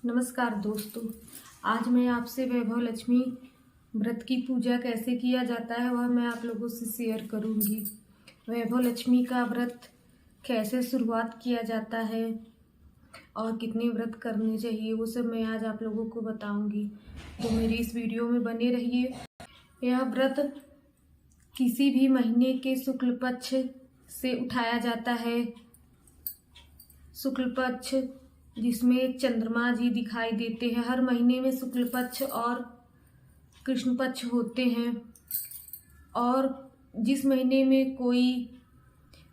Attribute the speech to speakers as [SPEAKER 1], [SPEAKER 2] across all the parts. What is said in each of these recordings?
[SPEAKER 1] नमस्कार दोस्तों, आज मैं आपसे वैभव लक्ष्मी व्रत की पूजा कैसे किया जाता है वह मैं आप लोगों से शेयर करूंगी। वैभव लक्ष्मी का व्रत कैसे शुरुआत किया जाता है और कितने व्रत करने चाहिए वो सब मैं आज आप लोगों को बताऊंगी, तो मेरी इस वीडियो में बने रहिए। यह व्रत किसी भी महीने के शुक्ल पक्ष से उठाया जाता है। शुक्ल पक्ष जिसमें चंद्रमा जी दिखाई देते हैं। हर महीने में शुक्ल पक्ष और कृष्ण पक्ष होते हैं, और जिस महीने में कोई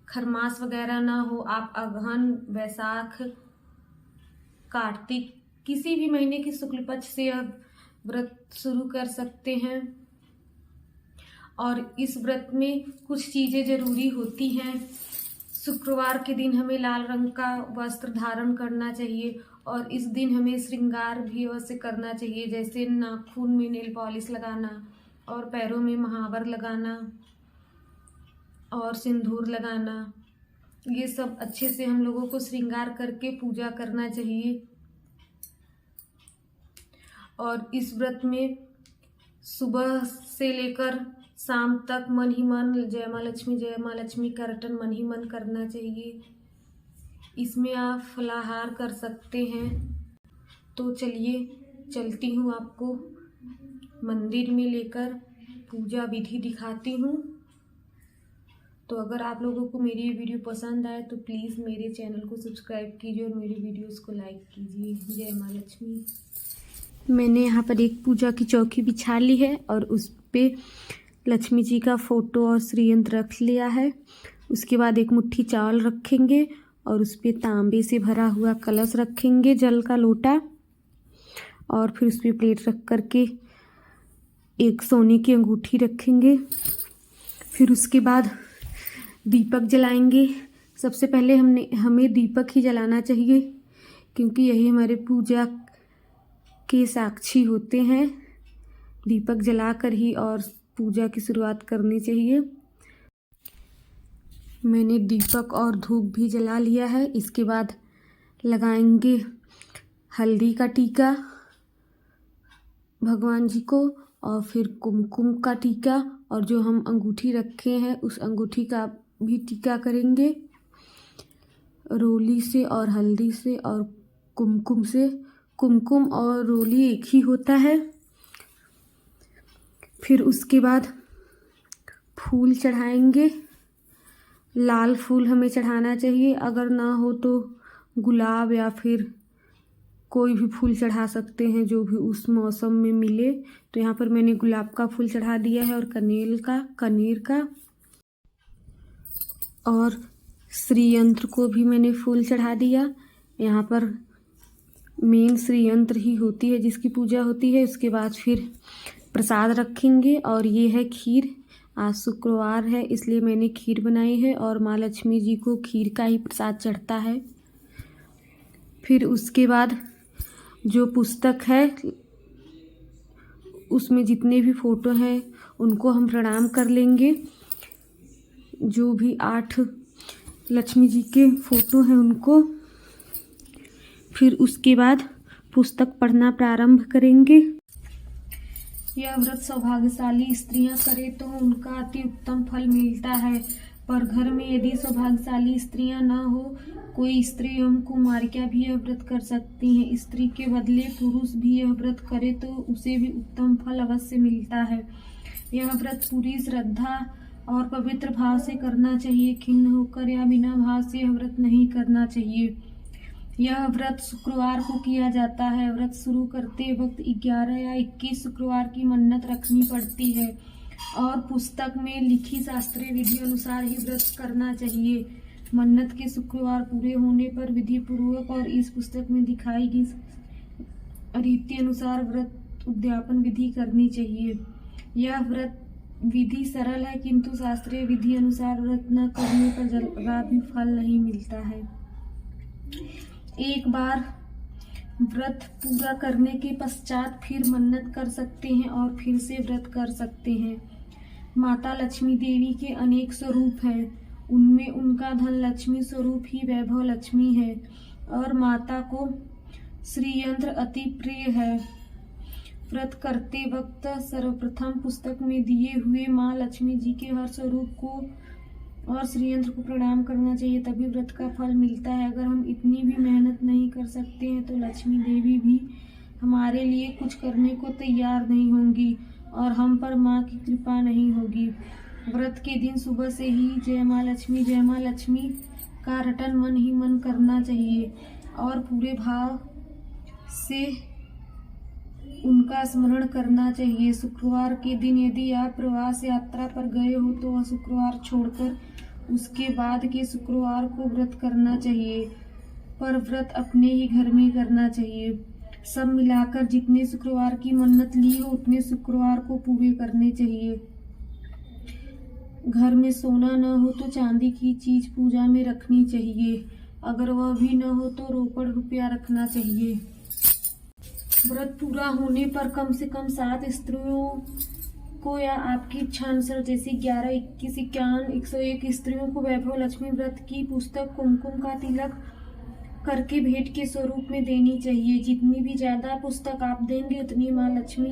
[SPEAKER 1] खरमास वगैरह ना हो, आप अगहन, वैशाख, कार्तिक किसी भी महीने के शुक्ल पक्ष से आप व्रत शुरू कर सकते हैं। और इस व्रत में कुछ चीज़ें जरूरी होती हैं। शुक्रवार के दिन हमें लाल रंग का वस्त्र धारण करना चाहिए, और इस दिन हमें श्रृंगार भी अवश्य करना चाहिए, जैसे नाखून में नेल पॉलिश लगाना और पैरों में महावर लगाना और सिंदूर लगाना। ये सब अच्छे से हम लोगों को श्रृंगार करके पूजा करना चाहिए। और इस व्रत में सुबह से लेकर शाम तक मन ही मन जय माँ लक्ष्मी का रटन मन ही मन करना चाहिए। इसमें आप फलाहार कर सकते हैं। तो चलिए चलती हूँ, आपको मंदिर में लेकर पूजा विधि दिखाती हूँ। तो अगर आप लोगों को मेरी ये वीडियो पसंद आए तो प्लीज़ मेरे चैनल को सब्सक्राइब कीजिए और मेरी वीडियोस को लाइक कीजिए। जय माँ लक्ष्मी। मैंने यहाँ पर एक पूजा की चौकी बिछा ली है और उस पर लक्ष्मी जी का फोटो और श्रीयंत्र रख लिया है। उसके बाद एक मुट्ठी चावल रखेंगे और उस पर तांबे से भरा हुआ कलश रखेंगे, जल का लोटा, और फिर उस पर प्लेट रख करके एक सोने की अंगूठी रखेंगे। फिर उसके बाद दीपक जलाएंगे। सबसे पहले हमें दीपक ही जलाना चाहिए, क्योंकि यही हमारे पूजा के साक्षी होते हैं। दीपक जलाकर ही और पूजा की शुरुआत करनी चाहिए। मैंने दीपक और धूप भी जला लिया है। इसके बाद लगाएंगे हल्दी का टीका भगवान जी को, और फिर कुमकुम का टीका, और जो हम अंगूठी रखे हैं उस अंगूठी का भी टीका करेंगे, रोली से और हल्दी से और कुमकुम से। कुमकुम और रोली एक ही होता है। फिर उसके बाद फूल चढ़ाएंगे। लाल फूल हमें चढ़ाना चाहिए, अगर ना हो तो गुलाब या फिर कोई भी फूल चढ़ा सकते हैं जो भी उस मौसम में मिले। तो यहाँ पर मैंने गुलाब का फूल चढ़ा दिया है, और कनेर का, और श्रीयंत्र को भी मैंने फूल चढ़ा दिया। यहाँ पर मेन श्रीयंत्र ही होती है जिसकी पूजा होती है। उसके बाद फिर प्रसाद रखेंगे, और ये है खीर। आज शुक्रवार है इसलिए मैंने खीर बनाई है, और माँ लक्ष्मी जी को खीर का ही प्रसाद चढ़ता है। फिर उसके बाद जो पुस्तक है उसमें जितने भी फोटो हैं उनको हम प्रणाम कर लेंगे। जो भी 8 लक्ष्मी जी के फोटो हैं उनको। फिर उसके बाद पुस्तक पढ़ना प्रारंभ करेंगे। यह व्रत सौभाग्यशाली स्त्रियां करें तो उनका अति उत्तम फल मिलता है, पर घर में यदि सौभाग्यशाली स्त्रियां न हो, कोई स्त्री एवं कुमारिका भी यह व्रत कर सकती हैं। स्त्री के बदले पुरुष भी यह व्रत करे तो उसे भी उत्तम फल अवश्य मिलता है। यह व्रत पूरी श्रद्धा और पवित्र भाव से करना चाहिए। खिन्न होकर या बिना भाव से यह व्रत नहीं करना चाहिए। यह व्रत शुक्रवार को किया जाता है। व्रत शुरू करते वक्त 11 या 21 शुक्रवार की मन्नत रखनी पड़ती है, और पुस्तक में लिखी शास्त्रीय विधि अनुसार ही व्रत करना चाहिए। मन्नत के शुक्रवार पूरे होने पर विधि पूर्वक और इस पुस्तक में दिखाई गई रीति अनुसार व्रत उद्यापन विधि करनी चाहिए। यह व्रत विधि सरल है, किंतु शास्त्रीय विधि अनुसार व्रत न करने पर जरा भी फल नहीं मिलता है। एक बार व्रत पूरा करने के पश्चात फिर मन्नत कर सकते हैं और फिर से व्रत कर सकते हैं। माता लक्ष्मी देवी के अनेक स्वरूप हैं, उनमें उनका धन लक्ष्मी स्वरूप ही वैभव लक्ष्मी है, और माता को श्रीयंत्र अति प्रिय है। व्रत करते वक्त सर्वप्रथम पुस्तक में दिए हुए माँ लक्ष्मी जी के हर स्वरूप को और श्रीयंत्र को प्रणाम करना चाहिए, तभी व्रत का फल मिलता है। अगर हम इतनी भी मेहनत नहीं कर सकते हैं तो लक्ष्मी देवी भी हमारे लिए कुछ करने को तैयार नहीं होंगी और हम पर माँ की कृपा नहीं होगी। व्रत के दिन सुबह से ही जय माँ लक्ष्मी का रटन मन ही मन करना चाहिए और पूरे भाव से उनका स्मरण करना चाहिए। शुक्रवार के दिन यदि आप प्रवास यात्रा पर गए हो तो वह शुक्रवार छोड़कर उसके बाद के शुक्रवार को व्रत करना चाहिए, पर व्रत अपने ही घर में करना चाहिए। सब मिलाकर जितने शुक्रवार की मन्नत ली हो उतने शुक्रवार को पूरे करने चाहिए। घर में सोना न हो तो चांदी की चीज पूजा में रखनी चाहिए, अगर वह भी न हो तो रोकड़ रुपया रखना चाहिए। व्रत पूरा होने पर कम से कम 7 स्त्रियों को या आपकी इच्छा अनुसार जैसे 11, 21, 51, 101 स्त्रियों को वैभव लक्ष्मी व्रत की पुस्तक कुमकुम का तिलक करके भेंट के स्वरूप में देनी चाहिए। जितनी भी ज्यादा पुस्तक आप देंगे उतनी माँ लक्ष्मी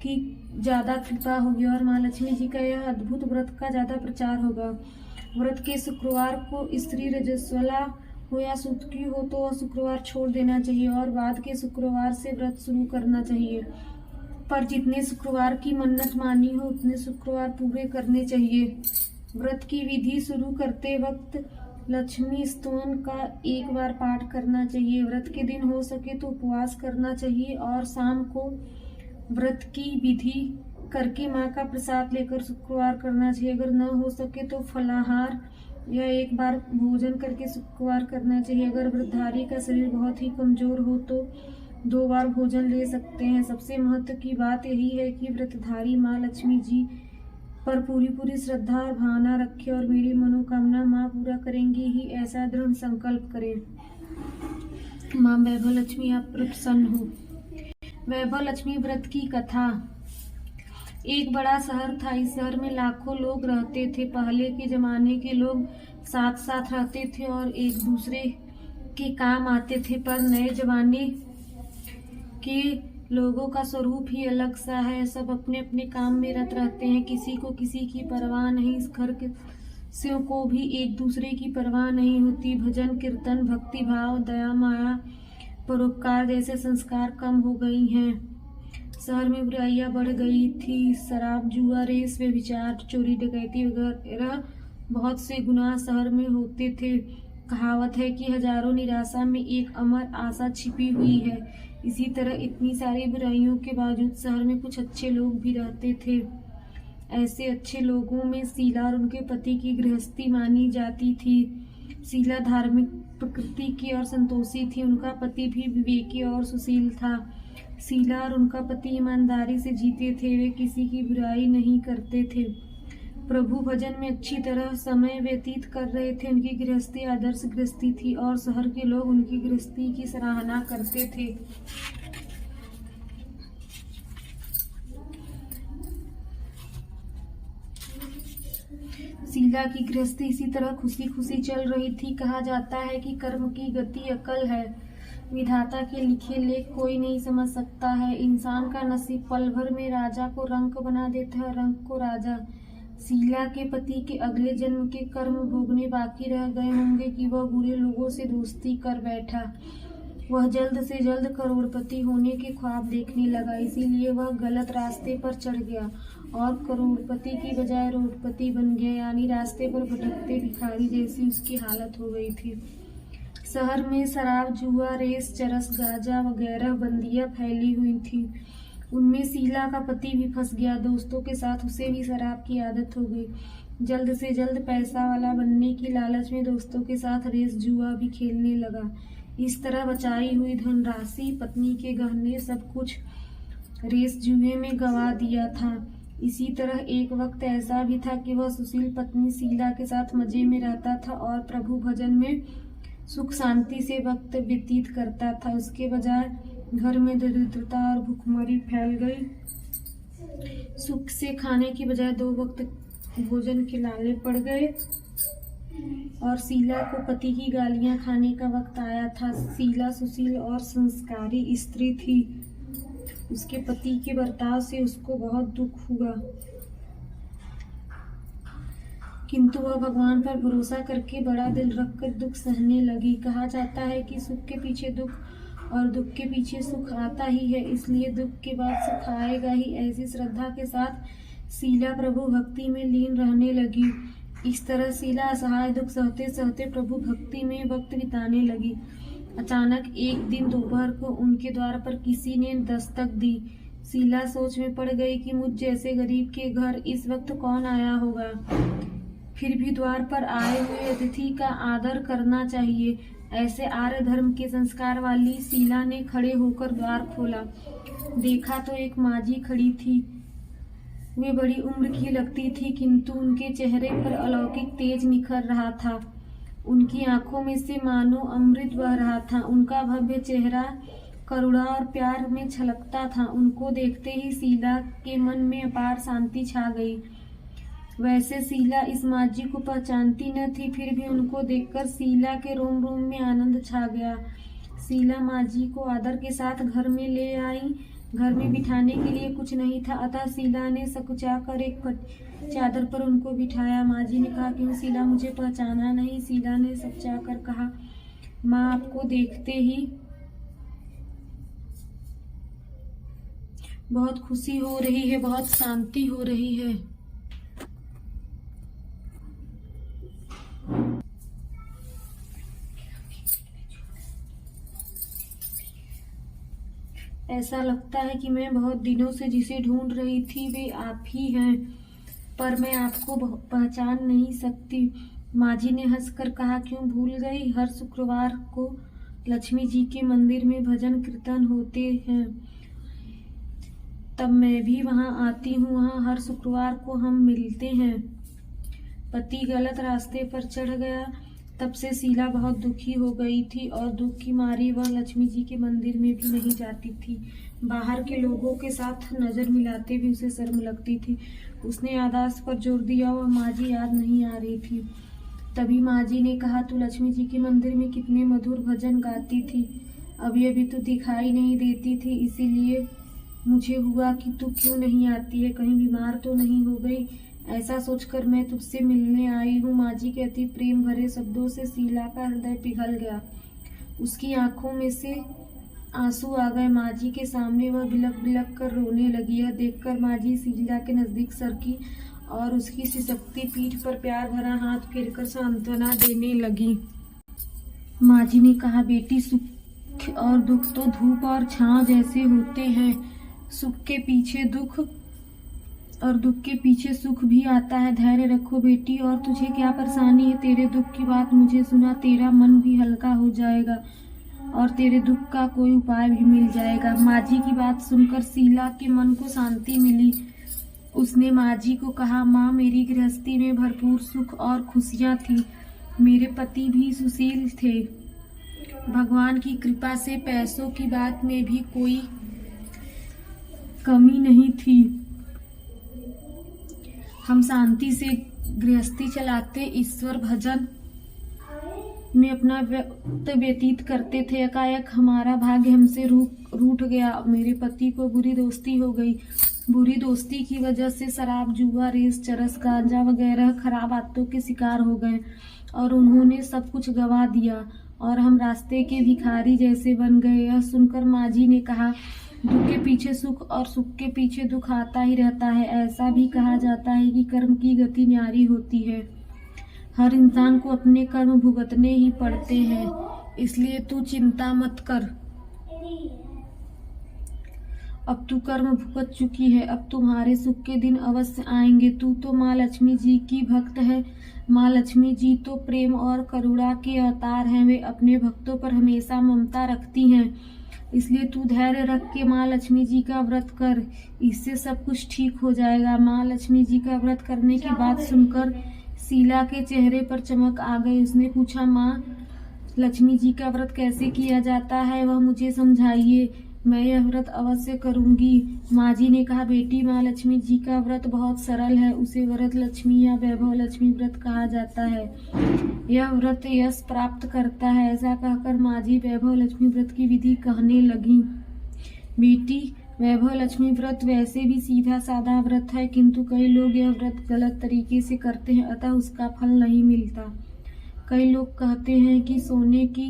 [SPEAKER 1] की ज्यादा कृपा होगी और माँ लक्ष्मी जी का यह अद्भुत व्रत का ज्यादा प्रचार होगा। व्रत के शुक्रवार को स्त्री रजस्वला हो या सुतकी हो तो वह शुक्रवार छोड़ देना चाहिए और बाद के शुक्रवार से व्रत शुरू करना चाहिए, पर जितने शुक्रवार की मन्नत मानी हो उतने शुक्रवार पूरे करने चाहिए। व्रत की विधि शुरू करते वक्त लक्ष्मी स्तवन का एक बार पाठ करना चाहिए। व्रत के दिन हो सके तो उपवास करना चाहिए और शाम को व्रत की विधि करके माँ का प्रसाद लेकर शुक्रवार करना चाहिए। अगर न हो सके तो फलाहार या एक बार भोजन करके शुक्रवार करना चाहिए। अगर व्रतधारी का शरीर बहुत ही कमजोर हो तो 2 बार भोजन ले सकते हैं। सबसे महत्व की बात यही है कि व्रतधारी माँ लक्ष्मी जी पर पूरी श्रद्धा और भावना रखे और मेरी मनोकामना माँ पूरा करेंगी ही, ऐसा दृढ़ संकल्प करें। माँ वैभव लक्ष्मी आप पर प्रसन्न हो। वैभव लक्ष्मी व्रत की कथा। एक बड़ा शहर था। इस शहर में लाखों लोग रहते थे। पहले के जमाने के लोग साथ साथ रहते थे और एक दूसरे के काम आते थे, पर नए जमाने के लोगों का स्वरूप ही अलग सा है। सब अपने अपने काम में रत रहते हैं, किसी को किसी की परवाह नहीं। इस घर के सदस्यों को भी एक दूसरे की परवाह नहीं होती। भजन कीर्तन, भक्ति भाव, दया माया, परोपकार जैसे संस्कार कम हो गई हैं। शहर में बुराइयां बढ़ गई थी। शराब, जुआ, रेस, व्यभिचार, चोरी, डकैती वगैरह बहुत से गुनाह शहर में होते थे। कहावत है कि हजारों निराशा में एक अमर आशा छिपी हुई है। इसी तरह इतनी सारी बुराइयों के बावजूद शहर में कुछ अच्छे लोग भी रहते थे। ऐसे अच्छे लोगों में शीला और उनके पति की गृहस्थी मानी जाती थी। शीला धार्मिक प्रकृति की और संतोषी थी। उनका पति भी विवेकी और सुशील था। शीला और उनका पति ईमानदारी से जीते थे। वे किसी की बुराई नहीं करते थे। प्रभु भजन में अच्छी तरह समय व्यतीत कर रहे थे। उनकी गृहस्थी आदर्श गृहस्थी थी और शहर के लोग उनकी गृहस्थी की सराहना करते थे। शीला की गृहस्थी इसी तरह खुशी खुशी चल रही थी। कहा जाता है कि कर्म की गति अकल है। विधाता के लिखे लेख कोई नहीं समझ सकता है। इंसान का नसीब पल भर में राजा को रंक बना देता है, रंक को राजा। शीला के पति के अगले जन्म के कर्म भोगने बाकी रह गए होंगे कि वह बुरे लोगों से दोस्ती कर बैठा। वह जल्द से जल्द करोड़पति होने के ख्वाब देखने लगा, इसीलिए वह गलत रास्ते पर चढ़ गया और करोड़पति की बजाय रोडपति बन गया, यानी रास्ते पर भटकते भिखारी जैसी उसकी हालत हो गई थी। शहर में शराब, जुआ, रेस, चरस, गांजा वगैरह बंदियां फैली हुई थी। उनमें शीला का पति भी फंस गया। दोस्तों के साथ उसे भी शराब की आदत हो गई। जल्द से जल्द पैसा वाला बनने की लालच में दोस्तों के साथ रेस, जुआ भी खेलने लगा। इस तरह बचाई हुई धनराशि, पत्नी के गहने, सब कुछ रेस जुए में गंवा दिया था। इसी तरह एक वक्त ऐसा भी था कि वह सुशील पत्नी शीला के साथ मजे में रहता था और प्रभु भजन में सुख शांति से वक्त व्यतीत करता था। उसके बजाय घर में दरिद्रता और भूखमरी फैल गई। सुख से खाने की बजाय 2 वक्त भोजन के लाले पड़ गए। और शीला को पति की गालियां खाने का वक्त आया था। शीला सुशील और संस्कारी स्त्री थी। उसके पति के बर्ताव से उसको बहुत दुख हुआ, किंतु वह भगवान पर भरोसा करके बड़ा दिल रखकर दुख सहने लगी। कहा जाता है कि सुख के पीछे दुख और दुख के पीछे सुख आता ही है, इसलिए दुख के बाद सुख आएगा ही। ऐसी श्रद्धा के साथ शीला प्रभु भक्ति में लीन रहने लगी। इस तरह शीला असहाय दुख सहते सहते प्रभु भक्ति में वक्त बिताने लगी। अचानक एक दिन दोपहर को उनके द्वार पर किसी ने दस्तक दी। शीला सोच में पड़ गई कि मुझ जैसे गरीब के घर इस वक्त कौन आया होगा। फिर भी द्वार पर आए हुए अतिथि का आदर करना चाहिए, ऐसे आर्य धर्म के संस्कार वाली शीला ने खड़े होकर द्वार खोला। देखा तो एक माजी खड़ी थी। वे बड़ी उम्र की लगती थी, किंतु उनके चेहरे पर अलौकिक तेज निखर रहा था। उनकी आंखों में से मानो अमृत बह रहा था। उनका भव्य चेहरा करुणा और प्यार में छलकता था। उनको देखते ही शीला के मन में अपार शांति छा गई। वैसे शीला इस माजी को पहचानती न थी, फिर भी उनको देखकर शीला के रोम रोम में आनंद छा गया। शीला माजी को आदर के साथ घर में ले आई। घर में बिठाने के लिए कुछ नहीं था, अतः शीला ने सकुचा कर एक चादर पर उनको बिठाया। माजी ने कहा, क्यों शीला, मुझे पहचाना नहीं? शीला ने सकुचा कर कहा, माँ आपको देखते ही बहुत खुशी हो रही है, बहुत शांति हो रही है। ऐसा लगता है कि मैं बहुत दिनों से जिसे ढूंढ रही थी वे आप ही हैं, पर मैं आपको पहचान नहीं सकती। माजी ने हंसकर कहा, क्यों भूल गई? हर शुक्रवार को लक्ष्मी जी के मंदिर में भजन कीर्तन होते हैं, तब मैं भी वहां आती हूँ। वहां हर शुक्रवार को हम मिलते हैं। पति गलत रास्ते पर चढ़ गया, तब से शीला बहुत दुखी हो गई थी और दुख की मारी वह लक्ष्मी जी के मंदिर में भी नहीं जाती थी। बाहर के लोगों के साथ नजर मिलाते भी उसे शर्म लगती थी। उसने याददाश्त पर जोर दिया, वह माजी याद नहीं आ रही थी। तभी माजी ने कहा, तू लक्ष्मी जी के मंदिर में कितने मधुर भजन गाती थी, अभी तो दिखाई नहीं देती थी, इसीलिए मुझे हुआ कि तू क्यों नहीं आती है, कहीं बीमार तो नहीं हो गई? ऐसा सोचकर मैं तुझसे मिलने आई हूँ। माजी के अति प्रेम भरे शब्दों से शीला का हृदय पिघल गया। उसकी आंखों में से आंसू आ गए। माजी के सामने वह बिलक बिलक कर रोने लगी। यह देखकर माजी शीला के नजदीक सरकी और उसकी सिसकती पीठ पर प्यार भरा हाथ फेरकर सांत्वना देने लगी। माजी ने कहा, बेटी, सुख और दुख तो धूप और छांव जैसे होते हैं। सुख के पीछे दुख और दुख के पीछे सुख भी आता है। धैर्य रखो बेटी। और तुझे क्या परेशानी है? तेरे दुख की बात मुझे सुना, तेरा मन भी हल्का हो जाएगा और तेरे दुख का कोई उपाय भी मिल जाएगा। माजी की बात सुनकर शीला के मन को शांति मिली। उसने माजी को कहा, माँ, मेरी गृहस्थी में भरपूर सुख और खुशियाँ थी। मेरे पति भी सुशील थे। भगवान की कृपा से पैसों की बात में भी कोई कमी नहीं थी। हम शांति से गृहस्थी चलाते, ईश्वर भजन में अपना वक्त व्यतीत करते थे। एकाएक हमारा भाग्य हमसे रूठ गया। मेरे पति को बुरी दोस्ती हो गई। बुरी दोस्ती की वजह से शराब, जुआ, रेस, चरस, गांजा वगैरह खराब आदतों के शिकार हो गए और उन्होंने सब कुछ गंवा दिया और हम रास्ते के भिखारी जैसे बन गए। यह सुनकर माजी ने कहा, दुख के पीछे सुख और सुख के पीछे दुख आता ही रहता है। ऐसा भी कहा जाता है कि कर्म की गति न्यारी होती है। हर इंसान को अपने कर्म भुगतने ही पड़ते हैं, इसलिए तू चिंता मत कर। अब तू कर्म भुगत चुकी है, अब तुम्हारे सुख के दिन अवश्य आएंगे। तू तो माँ लक्ष्मी जी की भक्त है। माँ लक्ष्मी जी तो प्रेम और करुणा के अवतार हैं। वे अपने भक्तों पर हमेशा ममता रखती हैं, इसलिए तू धैर्य रख के माँ लक्ष्मी जी का व्रत कर, इससे सब कुछ ठीक हो जाएगा। माँ लक्ष्मी जी का व्रत करने की बात सुनकर शीला के चेहरे पर चमक आ गई। उसने पूछा, माँ, लक्ष्मी जी का व्रत कैसे किया जाता है, वह मुझे समझाइए। मैं यह व्रत अवश्य करूंगी। माँ जी ने कहा, बेटी, माँ लक्ष्मी जी का व्रत बहुत सरल है, उसे व्रत लक्ष्मी या वैभव लक्ष्मी व्रत कहा जाता है। यह व्रत यश प्राप्त करता है। ऐसा कहकर माँ जी वैभव लक्ष्मी व्रत की विधि कहने लगी। बेटी, वैभव लक्ष्मी व्रत वैसे भी सीधा साधा व्रत है, किंतु कई लोग यह व्रत गलत तरीके से करते हैं, अतः उसका फल नहीं मिलता। कई लोग कहते हैं कि सोने की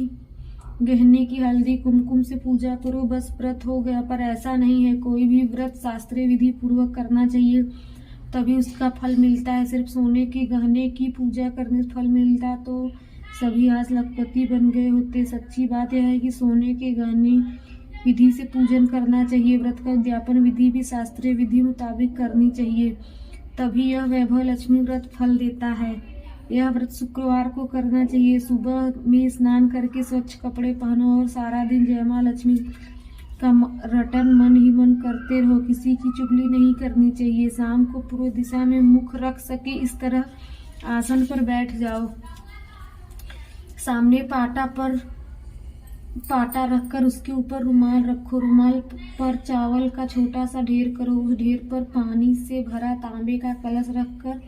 [SPEAKER 1] गहने की हल्दी कुमकुम से पूजा करो, बस व्रत हो गया, पर ऐसा नहीं है। कोई भी व्रत शास्त्रीय विधि पूर्वक करना चाहिए, तभी उसका फल मिलता है। सिर्फ सोने के गहने की पूजा करने से फल मिलता तो सभी आज लखपति बन गए होते। सच्ची बात यह है कि सोने के गहने विधि से पूजन करना चाहिए। व्रत का उद्यापन विधि भी शास्त्रीय विधि मुताबिक करनी चाहिए, तभी यह वैभव लक्ष्मी व्रत फल देता है। यह व्रत शुक्रवार को करना चाहिए। सुबह में स्नान करके स्वच्छ कपड़े पहनो और सारा दिन जय माँ लक्ष्मी का रटन मन ही मन करते रहो। किसी की चुगली नहीं करनी चाहिए। शाम को पूर्व दिशा में मुख रख सके इस तरह आसन पर बैठ जाओ। सामने पाटा रखकर उसके ऊपर रुमाल रखो। रुमाल पर चावल का छोटा सा ढेर करो। उस ढेर पर पानी से भरा तांबे का कलश रखकर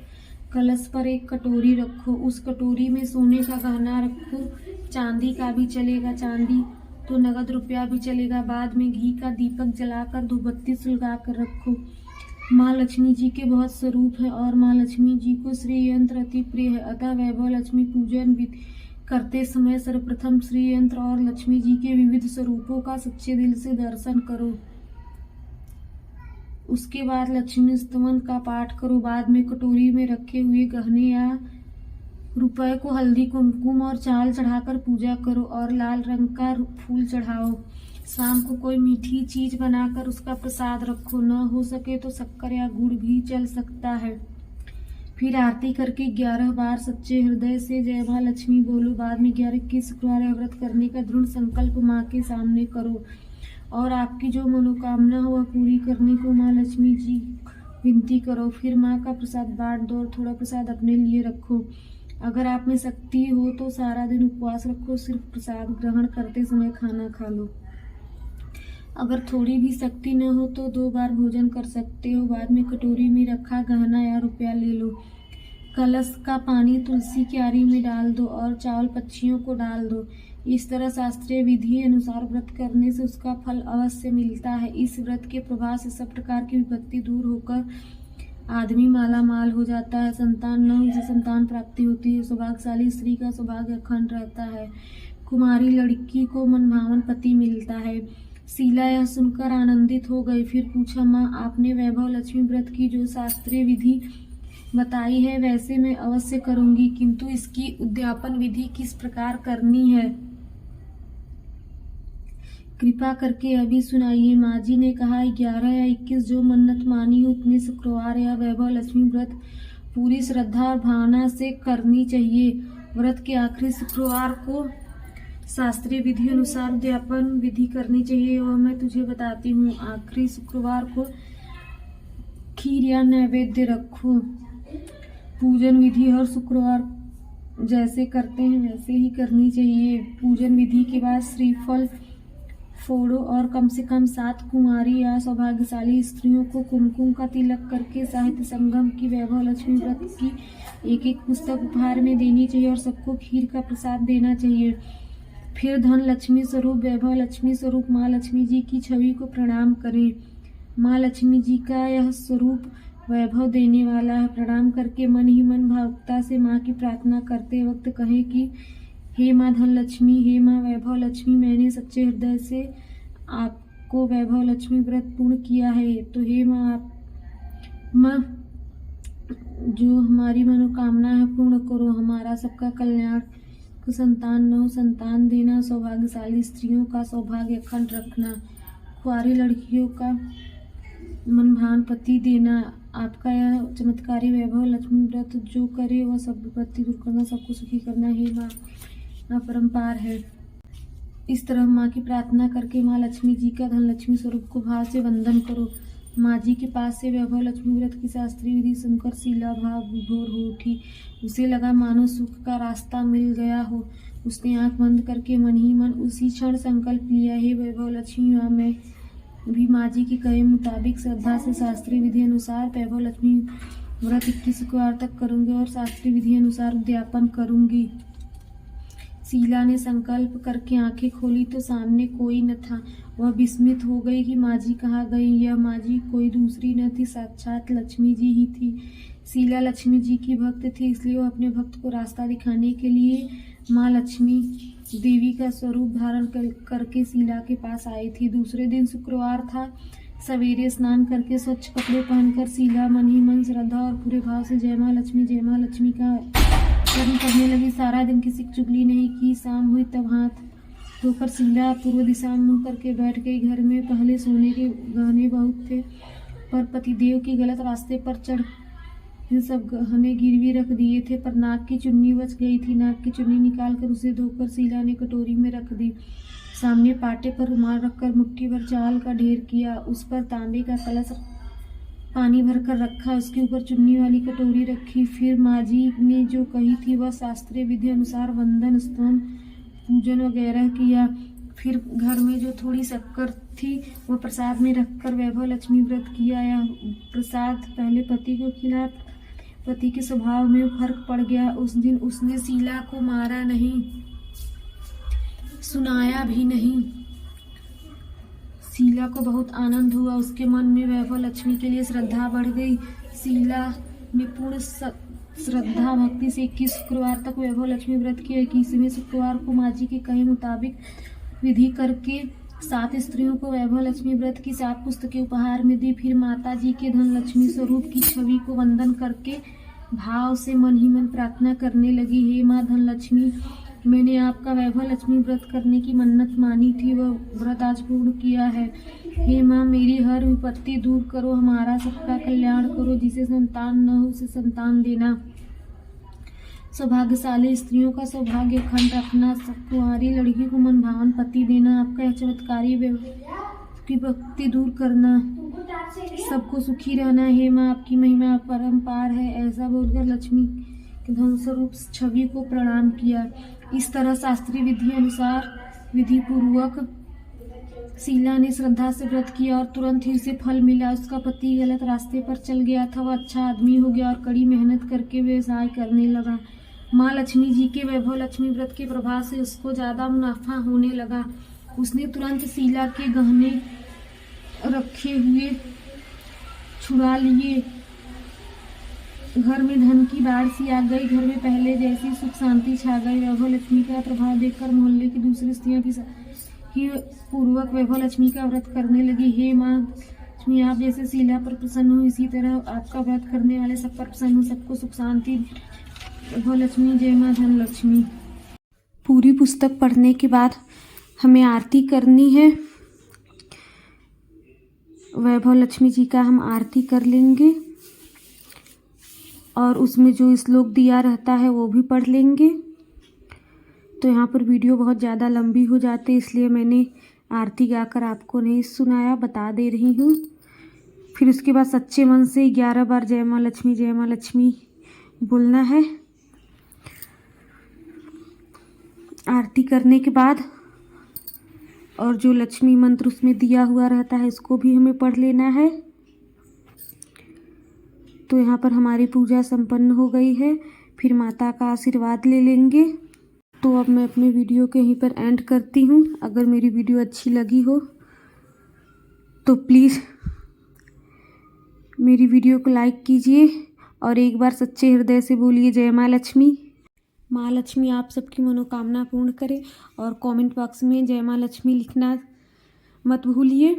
[SPEAKER 1] कलश पर एक कटोरी रखो। उस कटोरी में सोने का गहना रखो। चांदी का भी चलेगा, चांदी तो नगद रुपया भी चलेगा। बाद में घी का दीपक जलाकर धूपबत्ती सुलगा कर रखो। माँ लक्ष्मी जी के बहुत स्वरूप है और माँ लक्ष्मी जी को श्री यंत्र अति प्रिय है, अतः वैभव लक्ष्मी पूजन करते समय सर्वप्रथम श्री यंत्र और लक्ष्मी जी के विविध स्वरूपों का सच्चे दिल से दर्शन करो। उसके बाद लक्ष्मी स्तवन का पाठ करो। बाद में कटोरी में रखे हुए गहने या रुपए को हल्दी कुमकुम और चावल चढ़ाकर पूजा करो और लाल रंग का फूल चढ़ाओ। शाम को कोई मीठी चीज बनाकर उसका प्रसाद रखो। न हो सके तो शक्कर या गुड़ भी चल सकता है। फिर आरती करके 11 बार सच्चे हृदय से जय माँ लक्ष्मी बोलो। बाद में 11 शुक्रवार व्रत करने का दृढ़ संकल्प माँ के सामने करो और आपकी जो मनोकामना हो वह पूरी करने को माँ लक्ष्मी जी विनती करो। फिर माँ का प्रसाद बांट दो और थोड़ा प्रसाद अपने लिए रखो। अगर आप में शक्ति हो तो सारा दिन उपवास रखो, सिर्फ प्रसाद ग्रहण करते समय खाना खा लो। अगर थोड़ी भी शक्ति न हो तो 2 बार भोजन कर सकते हो। बाद में कटोरी में रखा गहना या रुपया ले लो। कलश का पानी तुलसी क्यारी में डाल दो और चावल पक्षियों को डाल दो। इस तरह शास्त्रीय विधि अनुसार व्रत करने से उसका फल अवश्य मिलता है। इस व्रत के प्रभाव से सब प्रकार की विपत्ति दूर होकर आदमी माला माल हो जाता है। संतान न उसे संतान प्राप्ति होती है। सौभाग्यशाली स्त्री का सौभाग्य अखंड रहता है। कुमारी लड़की को मनभावन पति मिलता है। शीला यह सुनकर आनंदित हो गई। फिर पूछा, माँ, आपने वैभव लक्ष्मी व्रत की जो शास्त्रीय विधि बताई है वैसे मैं अवश्य करूंगी, किंतु इसकी उद्यापन विधि किस प्रकार करनी है, कृपा करके अभी सुनाइए। माँ जी ने कहा, 11 या 21 जो मन्नत मानी हो उतने शुक्रवार या वैभव लक्ष्मी व्रत पूरी श्रद्धा और भावना से करनी चाहिए। व्रत के आखिरी शुक्रवार को शास्त्रीय विधि अनुसार उद्यापन विधि करनी चाहिए, वह मैं तुझे बताती हूँ। आखिरी शुक्रवार को खीर या नैवेद्य रखो। पूजन विधि हर शुक्रवार जैसे करते हैं वैसे ही करनी चाहिए। पूजन विधि के बाद श्रीफल फोड़ो और कम से कम 7 कुमारी या सौभाग्यशाली स्त्रियों को कुमकुम का तिलक करके साहित्य संगम की वैभव लक्ष्मी व्रत की एक पुस्तक उपहार में देनी चाहिए और सबको खीर का प्रसाद देना चाहिए। फिर धन लक्ष्मी स्वरूप वैभव लक्ष्मी स्वरूप माँ लक्ष्मी जी की छवि को प्रणाम करें। माँ लक्ष्मी जी का यह स्वरूप वैभव देने वाला है। प्रणाम करके मन ही मन भावुकता से माँ की प्रार्थना करते वक्त कहें कि हे माँ धन लक्ष्मी, हे माँ वैभव लक्ष्मी, मैंने सच्चे हृदय से आपको वैभव लक्ष्मी व्रत पूर्ण किया है, तो हे माँ आप जो हमारी मनोकामना है पूर्ण करो। हमारा सबका कल्याण, संतान न हो संतान देना, सौभाग्यशाली स्त्रियों का सौभाग्य अखंड रखना, कुंवारी लड़कियों का मनभावन पति देना। आपका यह चमत्कारी वैभव लक्ष्मी व्रत जो करे वह सब विपत्ति दूर करना, सबको सुखी करना ही माँ अपरंपार है। इस तरह माँ की प्रार्थना करके माँ लक्ष्मी जी का धन लक्ष्मी स्वरूप को भाव से वंदन करो। माँ जी के पास से वैभव लक्ष्मी व्रत की शास्त्रीय विधि सुनकर शीला भाव विभोर हो उठी। उसे लगा मानो सुख का रास्ता मिल गया हो। उसने आंख बंद करके मन ही मन उसी क्षण संकल्प लिया, हे वैभव लक्ष्मी माँ, मैं भी माँ जी के कहे मुताबिक श्रद्धा से शास्त्रीय विधि अनुसार वैभव लक्ष्मी व्रत 21 शुक्रवार तक करूंगी और शास्त्रीय विधि अनुसार उद्यापन करूंगी। शीला ने संकल्प करके आंखें खोली तो सामने कोई न था। वह विस्मित हो गई कि माँ जी कहाँ गई। यह माँ जी कोई दूसरी न थी, साक्षात लक्ष्मी जी ही थी। शीला लक्ष्मी जी की भक्त थी, इसलिए वह अपने भक्त को रास्ता दिखाने के लिए माँ लक्ष्मी देवी का स्वरूप धारण करके शीला के पास आई थी। दूसरे दिन शुक्रवार था। सवेरे स्नान करके स्वच्छ कपड़े पहनकर शीला मन ही मन श्रद्धा और पूरे भाव से जय माँ लक्ष्मी का कर्म करने लगी। सारा दिन किसी की चुगली नहीं की। शाम हुई तब हाथ धोकर शीला पूर्व दिशा में मुँह करके बैठ गई। घर में पहले सोने के गहने बहुत थे, पर पतिदेव के गलत रास्ते पर चढ़ इन सब गहने गिरवी रख दिए थे। पर नाक की चुन्नी बच गई थी। नाक की चुन्नी निकालकर उसे धोकर शीला ने कटोरी में रख दी। सामने पाटे पर रुमाल रखकर मुट्ठी भर चावल का ढेर किया। उस पर तांबे का कलश पानी भरकर रखा। उसके ऊपर चुन्नी वाली कटोरी रखी। फिर माँ जी ने जो कही थी वह शास्त्रीय विधि अनुसार वंदन, स्तवन, पूजन वगैरह किया। फिर घर में जो थोड़ी शक्कर थी वह प्रसाद में रखकर वैभव लक्ष्मी व्रत किया। यह प्रसाद पहले पति को खिला। पति के स्वभाव में फर्क पड़ गया। उस दिन उसने शीला को मारा नहीं, सुनाया भी नहीं। शीला को बहुत आनंद हुआ। उसके मन में वैभव लक्ष्मी के लिए श्रद्धा बढ़ गई। शीला ने पूर्ण श्रद्धा भक्ति से 21 शुक्रवार तक वैभव लक्ष्मी व्रत किया। 21वें शुक्रवार को माँ जी के कहे मुताबिक विधि करके 7 स्त्रियों को वैभव लक्ष्मी व्रत की 7 पुस्तकें उपहार में दी। फिर माता जी के धन लक्ष्मी स्वरूप की छवि को वंदन करके भाव से मन ही मन प्रार्थना करने लगी, हे माँ धन लक्ष्मी, मैंने आपका वैभव लक्ष्मी व्रत करने की मन्नत मानी थी, वह व्रत आज पूर्ण किया है। हे माँ, मेरी हर विपत्ति दूर करो, हमारा सबका कल्याण करो। जिसे संतान न हो उसे संतान देना। सौभाग्यशाली स्त्रियों का सौभाग्य अखंड रखना। कुंवारी लड़की को मन भावन पति देना। आपका यह चमत्कारी की भक्ति दूर करना। सबको सुखी रहना। हे माँ, आपकी महिमा परम्पार है। ऐसा बोलकर लक्ष्मी के धन स्वरूप छवि को प्रणाम किया। इस तरह शास्त्रीय विधि अनुसार विधि पूर्वक शीला ने श्रद्धा से व्रत किया और तुरंत ही उसे फल मिला। उसका पति गलत रास्ते पर चल गया था। वह अच्छा आदमी हो गया और कड़ी मेहनत करके व्यवसाय करने लगा। माँ लक्ष्मी जी के वैभव लक्ष्मी व्रत के प्रभाव से उसको ज्यादा मुनाफा होने लगा। उसने तुरंत शीला के गहने रखे हुए छुड़ा लिए। घर में धन की बाढ़ सी आ गई। घर में पहले जैसी सुख शांति छा गई। वैभव लक्ष्मी का प्रभाव देखकर मोहल्ले की दूसरी स्त्रियां भी पूर्वक वैभव लक्ष्मी का व्रत करने लगी। हे माँ लक्ष्मी, आप जैसे शीला पर प्रसन्न हो, इसी तरह आपका व्रत करने वाले सब पर प्रसन्न हो। सबको सुख शांति। वैभव लक्ष्मी, जय माँ धन लक्ष्मी। पूरी पुस्तक पढ़ने के बाद हमें आरती करनी है। वैभव लक्ष्मी जी का हम आरती कर लेंगे और उसमें जो श्लोक दिया रहता है वो भी पढ़ लेंगे। तो यहाँ पर वीडियो बहुत ज़्यादा लंबी हो जाती, इसलिए मैंने आरती गाकर आपको नहीं सुनाया, बता दे रही हूँ। फिर उसके बाद सच्चे मन से 11 बार जय माँ लक्ष्मी बोलना है। आरती करने के बाद और जो लक्ष्मी मंत्र उसमें दिया हुआ रहता है उसको भी हमें पढ़ लेना है। तो यहाँ पर हमारी पूजा संपन्न हो गई है। फिर माता का आशीर्वाद ले लेंगे। तो अब मैं अपने वीडियो के यहीं पर एंड करती हूँ। अगर मेरी वीडियो अच्छी लगी हो तो प्लीज़ मेरी वीडियो को लाइक कीजिए और एक बार सच्चे हृदय से बोलिए जय माँ लक्ष्मी। माँ लक्ष्मी आप सबकी मनोकामना पूर्ण करे और कमेंट बॉक्स में जय माँ लक्ष्मी लिखना मत भूलिए।